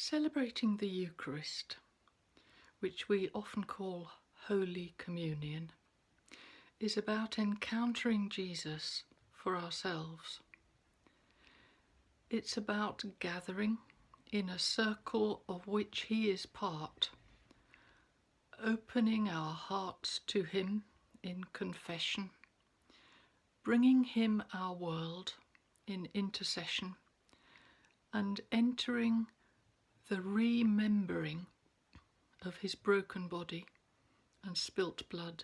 Celebrating the Eucharist, which we often call Holy Communion, is about encountering Jesus for ourselves. It's about gathering in a circle of which He is part, opening our hearts to Him in confession, bringing Him our world in intercession, and entering the remembering of His broken body and spilt blood.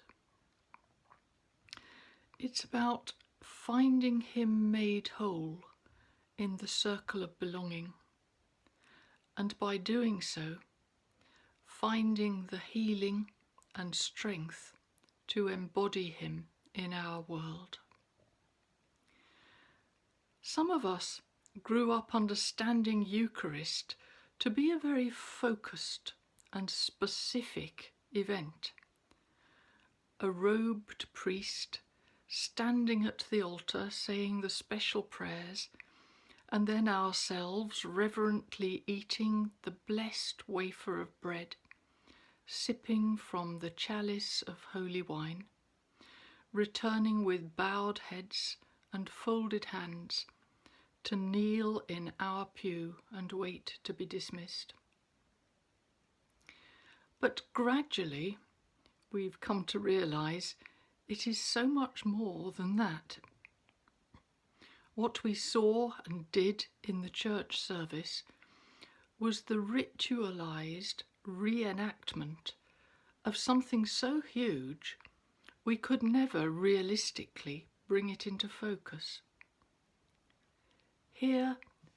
It's about finding Him made whole in the circle of belonging, and by doing so, finding the healing and strength to embody Him in our world. Some of us grew up understanding Eucharist to be a very focused and specific event. A robed priest standing at the altar saying the special prayers, and then ourselves reverently eating the blessed wafer of bread, sipping from the chalice of holy wine, returning with bowed heads and folded hands to kneel in our pew and wait to be dismissed. But gradually we've come to realise it is so much more than that. What we saw and did in the church service was the ritualised reenactment of something so huge we could never realistically bring it into focus. Here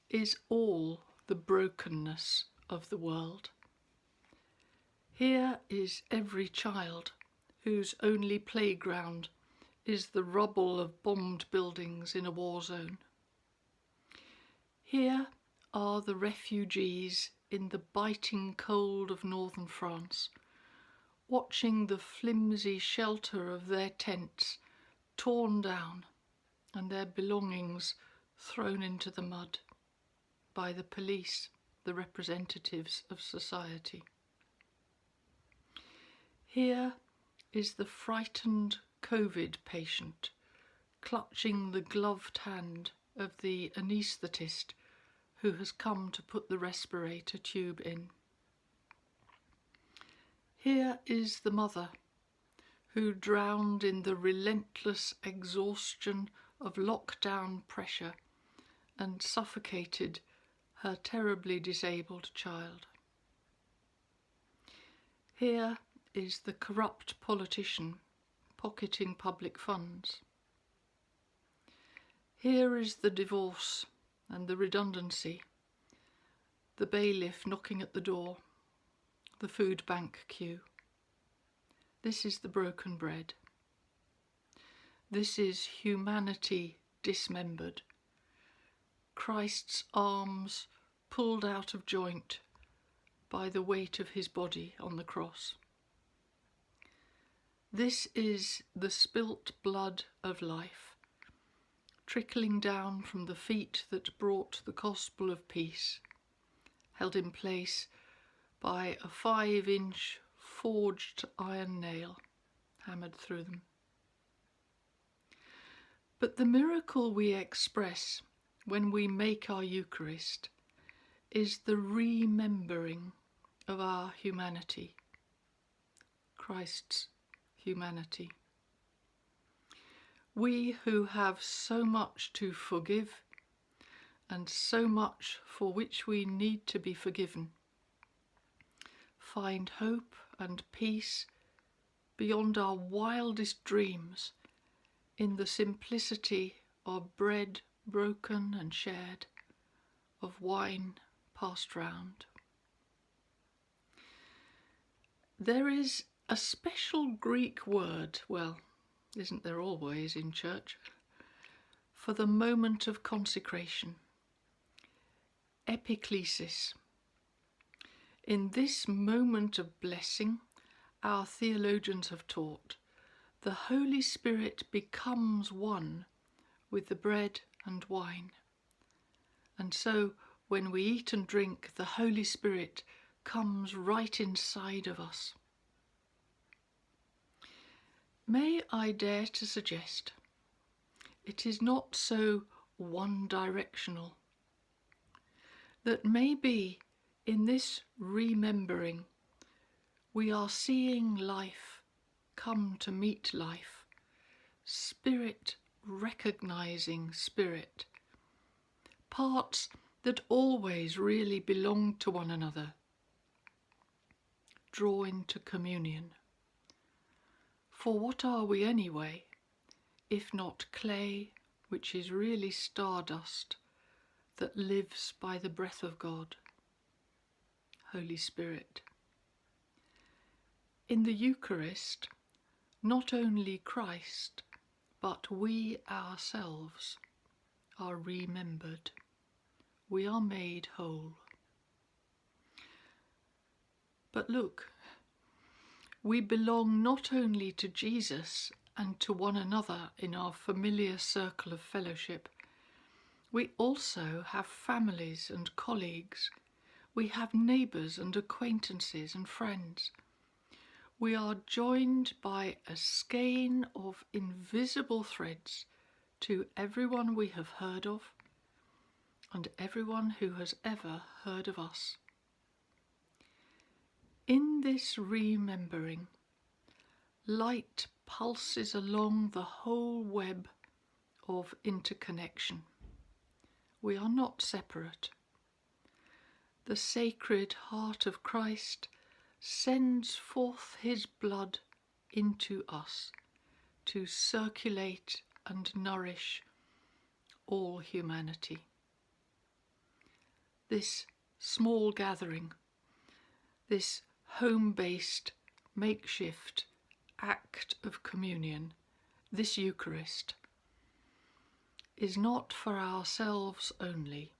is all the brokenness of the world. Here is every child whose only playground is the rubble of bombed buildings in a war zone. Here are the refugees in the biting cold of northern France, watching the flimsy shelter of their tents torn down and their belongings thrown into the mud by the police, the representatives of society. Here is the frightened COVID patient clutching the gloved hand of the anaesthetist who has come to put the respirator tube in. Here is the mother who, drowned in the relentless exhaustion of lockdown pressure, and suffocated her terribly disabled child. Here is the corrupt politician pocketing public funds. Here is the divorce and the redundancy, the bailiff knocking at the door, the food bank queue. This is the broken bread. This is humanity dismembered, Christ's arms pulled out of joint by the weight of His body on the cross. This is the spilt blood of life, trickling down from the feet that brought the gospel of peace, held in place by a 5-inch forged iron nail hammered through them. But the miracle we express when we make our Eucharist is the remembering of our humanity, Christ's humanity. We who have so much to forgive and so much for which we need to be forgiven, find hope and peace beyond our wildest dreams in the simplicity of bread broken and shared, of wine passed round. There is a special Greek word, well, isn't there always in church, for the moment of consecration, epiklesis. In this moment of blessing, our theologians have taught, the Holy Spirit becomes one with the bread and wine. And so when we eat and drink, the Holy Spirit comes right inside of us. May I dare to suggest it is not so one-directional, that maybe in this remembering we are seeing life come to meet life, spirit recognizing spirit, parts that always really belong to one another, draw into communion. For what are we anyway, if not clay, which is really stardust, that lives by the breath of God, Holy Spirit? In the Eucharist, not only Christ, but we ourselves are remembered. We are made whole. But look, we belong not only to Jesus and to one another in our familiar circle of fellowship, we also have families and colleagues. We have neighbours and acquaintances and friends. We are joined by a skein of invisible threads to everyone we have heard of and everyone who has ever heard of us. In this remembering, light pulses along the whole web of interconnection. We are not separate. The Sacred Heart of Christ sends forth his blood into us to circulate and nourish all humanity. This small gathering, this home-based, makeshift act of communion, this Eucharist, is not for ourselves only,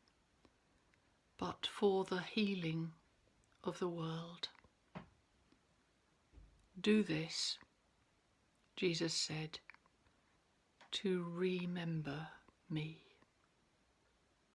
but for the healing of the world. Do this, Jesus said, to remember me.